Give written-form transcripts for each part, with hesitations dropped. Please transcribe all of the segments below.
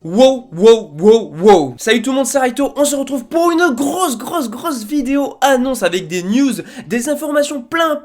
Wow. Salut tout le monde, c'est Raito, on se retrouve pour une grosse vidéo annonce avec des news, des informations, plein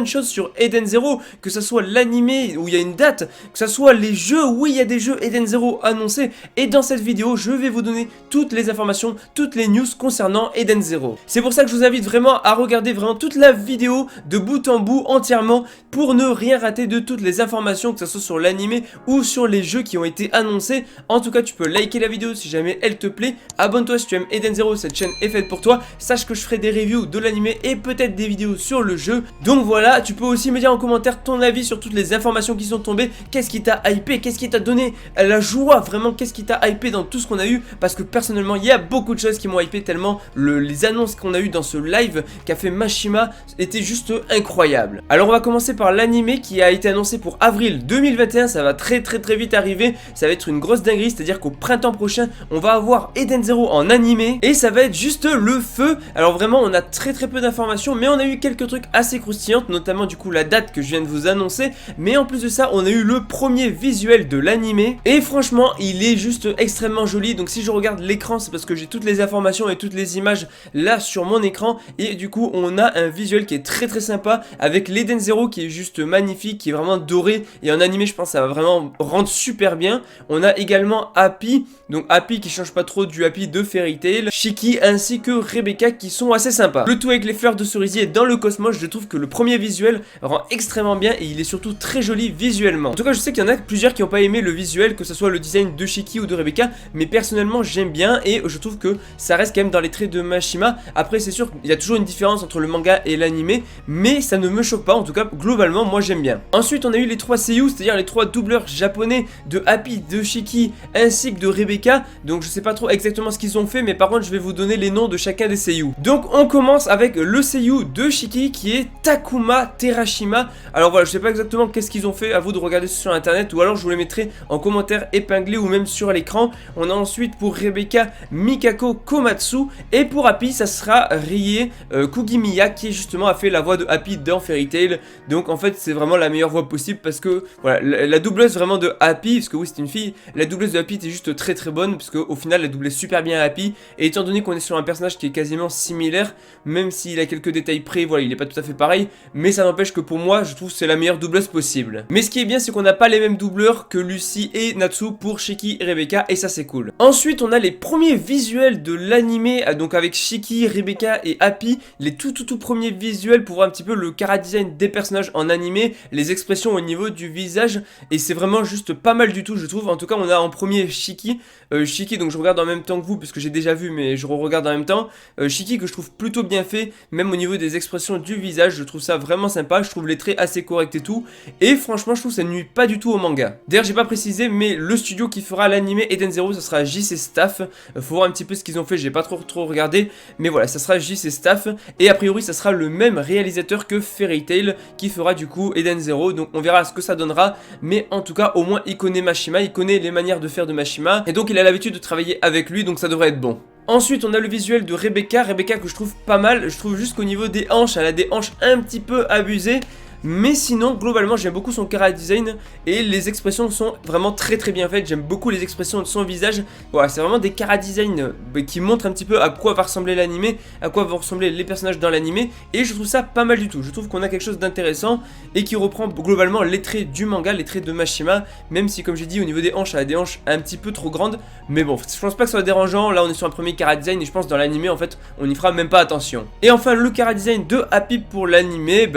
de choses sur Eden Zero, que ça soit l'animé où il y a une date, que ça soit les jeux, oui il y a des jeux Eden Zero annoncés, et dans cette vidéo je vais vous donner toutes les informations, toutes les news concernant Eden Zero. C'est pour ça que je vous invite vraiment à regarder vraiment toute la vidéo de bout en bout entièrement pour ne rien rater de toutes les informations, que ce soit sur l'animé ou sur les jeux qui ont été annoncés. En tout cas, tu peux liker la vidéo si jamais elle te plaît. Abonne-toi si tu aimes Eden Zero, cette chaîne est faite pour toi. Sache que je ferai des reviews de l'animé et peut-être des vidéos sur le jeu. Donc voilà, tu peux aussi me dire en commentaire ton avis sur toutes les informations qui sont tombées. Qu'est-ce qui t'a hypé, qu'est-ce qui t'a donné la joie, vraiment, qu'est-ce qui t'a hypé dans tout ce qu'on a eu. Parce que personnellement, il y a beaucoup de choses qui m'ont hypé tellement les annonces qu'on a eu dans ce live qu'a fait Mashima étaient juste incroyables. Alors on va commencer par l'animé qui a été annoncé pour avril 2021. Ça va très vite arriver. Ça va être une grosse dinguerie. C'est-à-dire qu'au printemps prochain, on va avoir Eden Zero en animé et ça va être juste le feu. Alors vraiment, on a très peu d'informations, mais on a eu quelques trucs assez croustillants, notamment du coup la date que je viens de vous annoncer. Mais en plus de ça, on a eu le premier visuel de l'animé et franchement, il est juste extrêmement joli. Donc si je regarde l'écran, c'est parce que j'ai toutes les informations et toutes les images là sur mon écran et du coup, on a un visuel qui est très sympa avec l'Eden Zero qui est juste magnifique, qui est vraiment doré et en animé, je pense que ça va vraiment rendre super bien. On a également Happy, donc Happy qui change pas trop du Happy de Fairy Tail, Shiki ainsi que Rebecca qui sont assez sympas. Le tout avec les fleurs de cerisier dans le cosmos, je trouve que le premier visuel rend extrêmement bien et il est surtout très joli visuellement. En tout cas, je sais qu'il y en a plusieurs qui n'ont pas aimé le visuel, que ce soit le design de Shiki ou de Rebecca, mais personnellement j'aime bien et je trouve que ça reste quand même dans les traits de Mashima. Après c'est sûr qu'il y a toujours une différence entre le manga et l'animé, mais ça ne me choque pas, en tout cas globalement moi j'aime bien. Ensuite on a eu les 3 seiyuu, c'est-à-dire les 3 doubleurs japonais de Happy, de Shiki ainsi que de Rebecca. Donc je sais pas trop exactement ce qu'ils ont fait, mais par contre je vais vous donner les noms de chacun des seiyuu. Donc on commence avec le seiyuu de Shiki qui est Takuma Terashima. Alors voilà, je sais pas exactement qu'est-ce qu'ils ont fait, à vous de regarder sur internet ou alors je vous les mettrai en commentaire épinglé ou même sur l'écran. On a ensuite pour Rebecca Mikako Komatsu et pour Happy ça sera Rie Kugimiya qui justement a fait la voix de Happy dans Fairy Tail. Donc en fait c'est vraiment la meilleure voix possible parce que voilà, la doubleuse vraiment de Happy, parce que oui c'est une fille, la doubleuse de Happy était juste très bonne parce qu'au final elle doublait super bien Happy et étant donné qu'on est sur un personnage qui est quasiment similaire, même s'il a quelques détails près, voilà il est pas tout à fait pareil, mais ça n'empêche que pour moi je trouve que c'est la meilleure doubleuse possible. Mais ce qui est bien c'est qu'on n'a pas les mêmes doubleurs que Lucy et Natsu pour Shiki et Rebecca et ça c'est cool. Ensuite on a les premiers visuels de l'animé, donc avec Shiki, Rebecca et Happy, les tout premiers visuels pour voir un petit peu le chara design des personnages en animé, les expressions au niveau du visage et c'est vraiment juste pas mal du tout je trouve. En tout cas on a en premier Shiki, donc je regarde en même temps que vous parce que j'ai déjà vu mais je re-regarde en même temps. Shiki que je trouve plutôt bien fait, même au niveau des expressions du visage, je trouve ça vraiment sympa, je trouve les traits assez corrects et tout, et franchement je trouve que ça ne nuit pas du tout au manga. D'ailleurs j'ai pas précisé mais le studio qui fera l'animé Eden Zero ça sera JC Staff, faut voir un petit peu ce qu'ils ont fait, j'ai pas trop regardé, mais voilà ça sera JC Staff, et a priori ça sera le même réalisateur que Fairy Tail qui fera du coup Eden Zero, donc on verra ce que ça donnera, mais en tout cas au moins il connaît Mashima, il connaît les manières de faire de Mashima, et donc il a l'habitude de travailler avec lui, donc ça devrait être bon. Ensuite on a le visuel de Rebecca que je trouve pas mal, je trouve juste qu'au niveau des hanches, elle a des hanches un petit peu abusées. Mais sinon, globalement, j'aime beaucoup son chara design et les expressions sont vraiment très bien faites. J'aime beaucoup les expressions de son visage. Voilà, c'est vraiment des chara design qui montrent un petit peu à quoi va ressembler l'animé, à quoi vont ressembler les personnages dans l'animé. Et je trouve ça pas mal du tout. Je trouve qu'on a quelque chose d'intéressant et qui reprend globalement les traits du manga, les traits de Mashima. Même si, comme j'ai dit, au niveau des hanches, elle a des hanches un petit peu trop grandes. Mais bon, je pense pas que ce soit dérangeant. Là, on est sur un premier chara design et je pense dans l'animé, en fait, on n'y fera même pas attention. Et enfin, le chara design de Happy pour l'animé,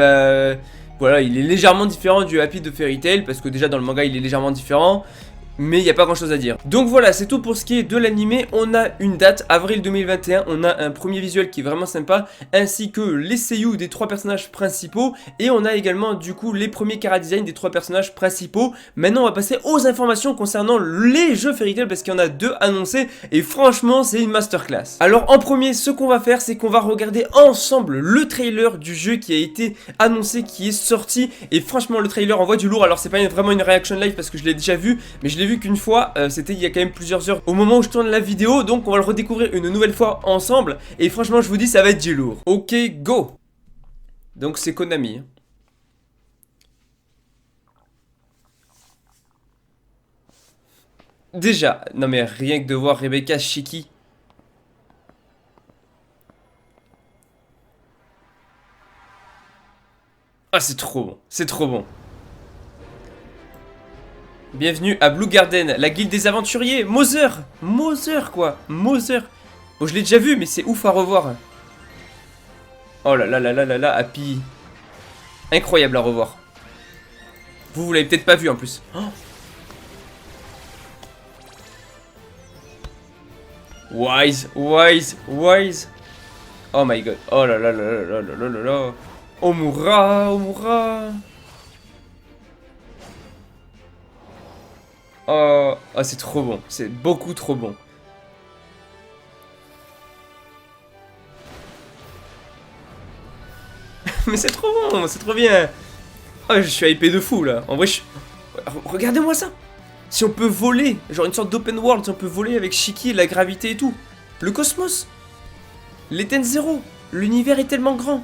voilà, il est légèrement différent du Happy de Fairy Tail parce que déjà dans le manga il est légèrement différent. Mais il n'y a pas grand chose à dire. Donc voilà, c'est tout pour ce qui est de l'animé. On a une date, avril 2021. On a un premier visuel qui est vraiment sympa, ainsi que les seiyuu des 3 personnages principaux. Et on a également du coup les premiers chara design des 3 personnages principaux. Maintenant on va passer aux informations concernant les jeux Fairy Tail parce qu'il y en a 2 annoncés. Et franchement c'est une masterclass. Alors en premier, ce qu'on va faire c'est qu'on va regarder ensemble le trailer du jeu qui a été annoncé, qui est sorti. Et franchement le trailer envoie du lourd. Alors c'est pas vraiment une reaction live parce que je l'ai déjà vu, mais je l'ai vu qu'une fois, c'était il y a quand même plusieurs heures au moment où je tourne la vidéo, donc on va le redécouvrir une nouvelle fois ensemble, et franchement je vous dis ça va être du lourd. Ok, go. Donc c'est Konami. Déjà, non mais rien que de voir Rebecca Shiki. Ah, c'est trop bon, c'est trop bon. Bienvenue à Blue Garden, la guilde des aventuriers. Mother, Mother quoi, Mother. Bon, je l'ai déjà vu, mais c'est ouf à revoir. Oh là là là là là là, Happy. Incroyable à revoir. Vous l'avez peut-être pas vu en plus. Oh. Wise, wise, wise. Oh my god. Oh là là là là là là là là. Omura, Omura. Oh, oh c'est trop bon. C'est beaucoup trop bon. Mais c'est trop bon, c'est trop bien. Oh, je suis hypé de fou là. En vrai, regardez-moi ça. Si on peut voler, genre une sorte d'open world, si on peut voler avec Shiki, la gravité et tout. Le cosmos. L'Eden Zero. L'univers est tellement grand.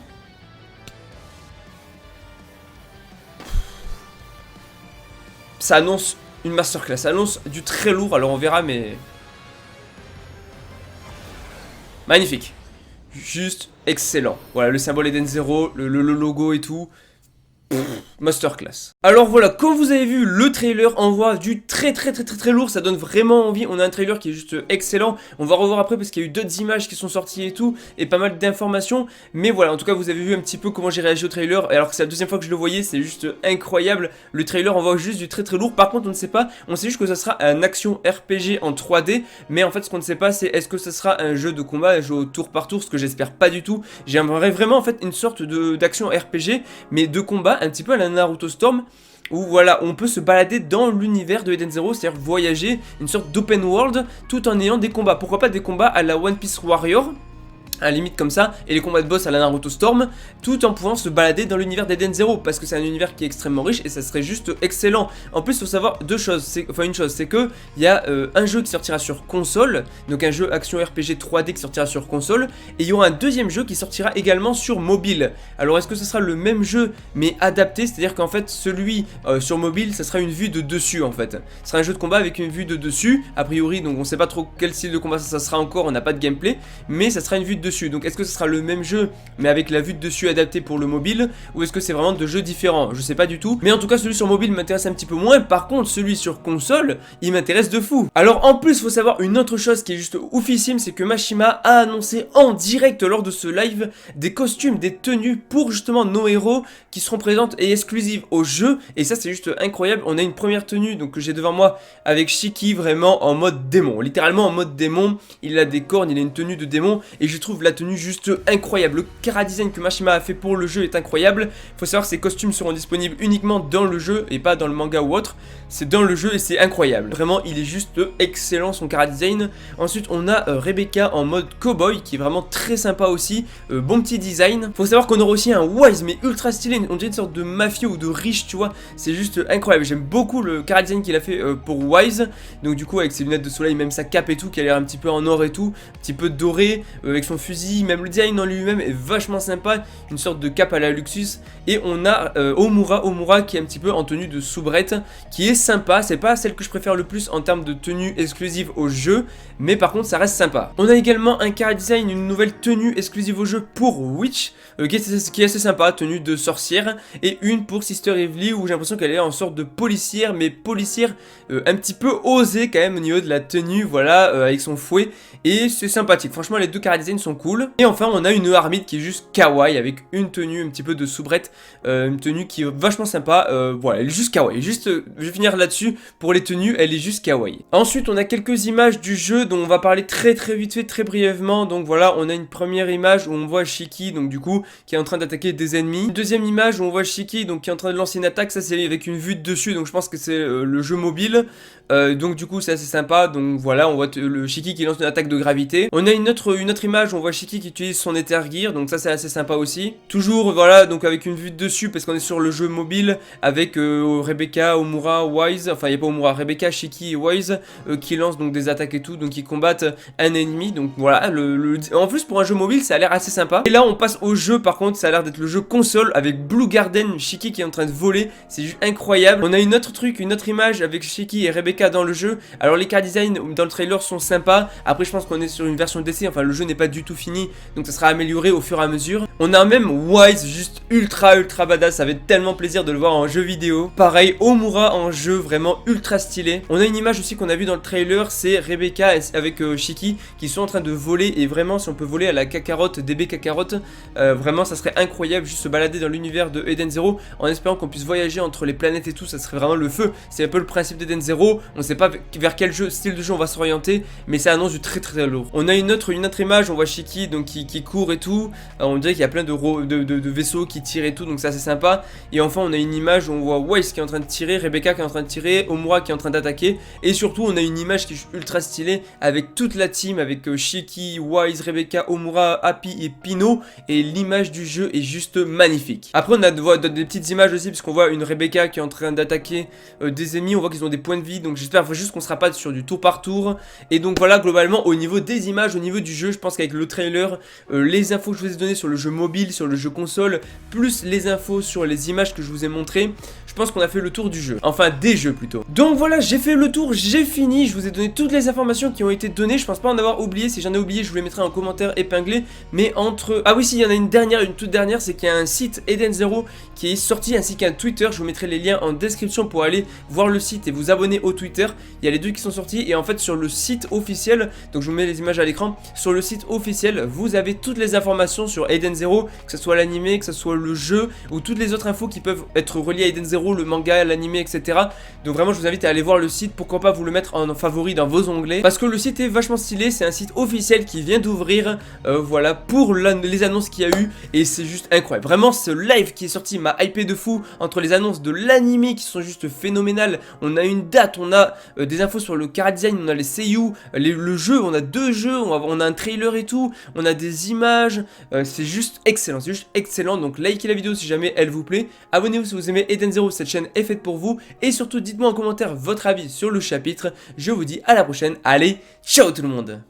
Ça annonce une masterclass, ça annonce du très lourd, alors on verra, mais... Magnifique. Juste excellent. Voilà, le symbole Eden Zero, le logo et tout. Masterclass. Alors voilà, comme vous avez vu, le trailer envoie du très lourd, ça donne vraiment envie. On a un trailer qui est juste excellent. On va revoir après parce qu'il y a eu d'autres images qui sont sorties et tout, et pas mal d'informations. Mais voilà, en tout cas, vous avez vu un petit peu comment j'ai réagi au trailer, alors que c'est la deuxième fois que je le voyais, c'est juste incroyable. Le trailer envoie juste du très lourd. Par contre, on ne sait pas, on sait juste que ça sera un action RPG en 3D, mais en fait, ce qu'on ne sait pas, c'est est-ce que ça sera un jeu de combat, un jeu au tour par tour, ce que j'espère pas du tout. J'aimerais vraiment en fait une sorte d'action RPG, mais de combat, un petit peu à la Naruto Storm, où voilà, on peut se balader dans l'univers de Eden Zero, c'est-à-dire voyager, une sorte d'open world, tout en ayant des combats. Pourquoi pas des combats à la One Piece Warrior, à la limite comme ça, et les combats de boss à la Naruto Storm, tout en pouvant se balader dans l'univers d'Eden Zero, parce que c'est un univers qui est extrêmement riche, et ça serait juste excellent. En plus, il faut savoir deux choses, une chose, c'est que il y a un jeu qui sortira sur console, donc un jeu action RPG 3D qui sortira sur console, et il y aura un deuxième jeu qui sortira également sur mobile. Alors est-ce que ce sera le même jeu, mais adapté, c'est-à-dire qu'en fait, celui sur mobile, ça sera une vue de dessus, en fait. Ce sera un jeu de combat avec une vue de dessus, a priori, donc on sait pas trop quel style de combat ça sera encore, on n'a pas de gameplay, mais ça sera une vue de dessus. Donc est-ce que ce sera le même jeu mais avec la vue de dessus adaptée pour le mobile, ou est-ce que c'est vraiment deux jeux différents? Je sais pas du tout. Mais en tout cas celui sur mobile m'intéresse un petit peu moins. Par contre celui sur console il m'intéresse de fou. Alors en plus faut savoir une autre chose qui est juste oufissime, c'est que Mashima a annoncé en direct lors de ce live des costumes, des tenues pour justement nos héros qui seront présentes et exclusives au jeu. Et ça c'est juste incroyable. On a une première tenue donc que j'ai devant moi avec Shiki vraiment en mode démon, littéralement en mode démon. Il a des cornes, il a une tenue de démon et je trouve la tenue juste incroyable. Le chara-design que Mashima a fait pour le jeu est incroyable. Faut savoir que ces costumes seront disponibles uniquement dans le jeu et pas dans le manga ou autre. C'est dans le jeu et c'est incroyable. Vraiment, il est juste excellent son chara-design. Ensuite, on a Rebecca en mode cowboy qui est vraiment très sympa aussi. Bon petit design. Faut savoir qu'on aura aussi un Wise mais ultra stylé. On dirait une sorte de mafieux ou de riche, tu vois. C'est juste incroyable. J'aime beaucoup le chara-design qu'il a fait pour Wise. Donc du coup, avec ses lunettes de soleil, même sa cape et tout, qui a l'air un petit peu en or et tout, un petit peu doré, avec son fusil, même le design en lui-même est vachement sympa, une sorte de cape à la Luxus. Et on a Omura qui est un petit peu en tenue de soubrette, qui est sympa. C'est pas celle que je préfère le plus en termes de tenue exclusive au jeu, mais par contre ça reste sympa. On a également un chara design, une nouvelle tenue exclusive au jeu pour Witch, qui est assez sympa, tenue de sorcière, et une pour Sister Evely où j'ai l'impression qu'elle est en sorte de policière, mais policière un petit peu osée quand même au niveau de la tenue, voilà, avec son fouet, et c'est sympathique. Franchement les deux chara design sont cool. Et enfin on a une Armide qui est juste kawaii avec une tenue un petit peu de soubrette, une tenue qui est vachement sympa, voilà, elle est juste kawaii. Juste, je vais finir là-dessus pour les tenues, elle est juste kawaii. Ensuite on a quelques images du jeu dont on va parler très vite fait, très brièvement. Donc voilà, on a une première image où on voit Shiki, donc du coup, qui est en train d'attaquer des ennemis. Une deuxième image où on voit Shiki, donc qui est en train de lancer une attaque, ça c'est avec une vue de dessus, donc je pense que c'est le jeu mobile. Donc du coup c'est assez sympa, donc voilà, on voit le Shiki qui lance une attaque de gravité. On a une autre image où on voit Shiki qui utilise son Ether Gear, donc ça c'est assez sympa aussi. Toujours voilà, donc avec une vue de dessus parce qu'on est sur le jeu mobile avec Rebecca, Omura, Wise, enfin il n'y a pas Omura, Rebecca, Shiki et Wise qui lancent donc des attaques et tout, donc ils combattent un ennemi. Donc voilà, en plus pour un jeu mobile ça a l'air assez sympa. Et là on passe au jeu, par contre ça a l'air d'être le jeu console avec Blue Garden, Shiki qui est en train de voler, c'est juste incroyable. On a une autre image avec Shiki et Rebecca dans le jeu. Alors les car design dans le trailer sont sympas, après je pense qu'on est sur une version d'essai, enfin le jeu n'est pas du tout fini, donc ça sera amélioré au fur et à mesure. On a même Wise juste ultra badass, ça fait tellement plaisir de le voir en jeu vidéo. Pareil, Omura en jeu, vraiment ultra stylé. On a une image aussi qu'on a vu dans le trailer, c'est Rebecca avec Shiki qui sont en train de voler, et vraiment si on peut voler à la Kakarot, DB Kakarot, vraiment ça serait incroyable, juste se balader dans l'univers de Eden Zero en espérant qu'on puisse voyager entre les planètes et tout, ça serait vraiment le feu. C'est un peu le principe d'Eden Zero, on sait pas vers quel style de jeu on va s'orienter, mais ça annonce du très lourd. On a une autre image, on voit Shiki donc qui court et tout, on dirait qu'il y a plein de vaisseaux qui tirent et tout, donc ça c'est sympa. Et enfin on a une image où on voit Wise qui est en train de tirer, Rebecca qui est en train de tirer, Omura qui est en train d'attaquer, et surtout on a une image qui est ultra stylée avec toute la team, avec Shiki, Wise, Rebecca, Omura, Happy et Pino, et l'image du jeu est juste magnifique. Après on a des petites images aussi, parce qu'on voit une Rebecca qui est en train d'attaquer des ennemis, on voit qu'ils ont des points de vie, donc j'espère juste qu'on sera pas sur du tour par tour. Et donc voilà, globalement au niveau des images, au niveau du jeu, je pense qu'avec le trailer, les infos que je vous ai données sur le jeu mobile, sur le jeu console, plus les infos sur les images que je vous ai montrées, je pense qu'on a fait le tour du jeu, enfin des jeux plutôt. Donc voilà, j'ai fait le tour, j'ai fini, je vous ai donné toutes les informations qui ont été données, je pense pas en avoir oublié, si j'en ai oublié je vous les mettrai en commentaire épinglé, mais entre... Ah oui si, il y en a une toute dernière, c'est qu'il y a un site Eden Zero qui est sorti, ainsi qu'un Twitter, je vous mettrai les liens en description pour aller voir le site et vous abonner au Twitter. Il y a les deux qui sont sortis, et en fait sur le site officiel, donc je vous mets les images à l'écran, sur le site officiel vous avez toutes les informations sur Eden Zero, que ce soit l'animé, que ce soit le jeu, ou toutes les autres infos qui peuvent être reliées à Eden Zero, le manga, l'animé, etc. Donc vraiment je vous invite à aller voir le site, pourquoi pas vous le mettre en favori dans vos onglets, parce que le site est vachement stylé, c'est un site officiel qui vient d'ouvrir, voilà, pour les annonces qu'il y a eu, et c'est juste incroyable. Vraiment ce live qui est sorti m'a hypé de fou, entre les annonces de l'animé qui sont juste phénoménales, on a une date, on a des infos sur le chara design, on a les seiyuu, le jeu, on a deux jeux, on a un trailer et tout, on a des images, c'est juste excellent, donc likez la vidéo si jamais elle vous plaît, abonnez-vous si vous aimez Eden Zero, cette chaîne est faite pour vous, et surtout dites-moi en commentaire votre avis sur le chapitre. Je vous dis à la prochaine, allez, ciao tout le monde.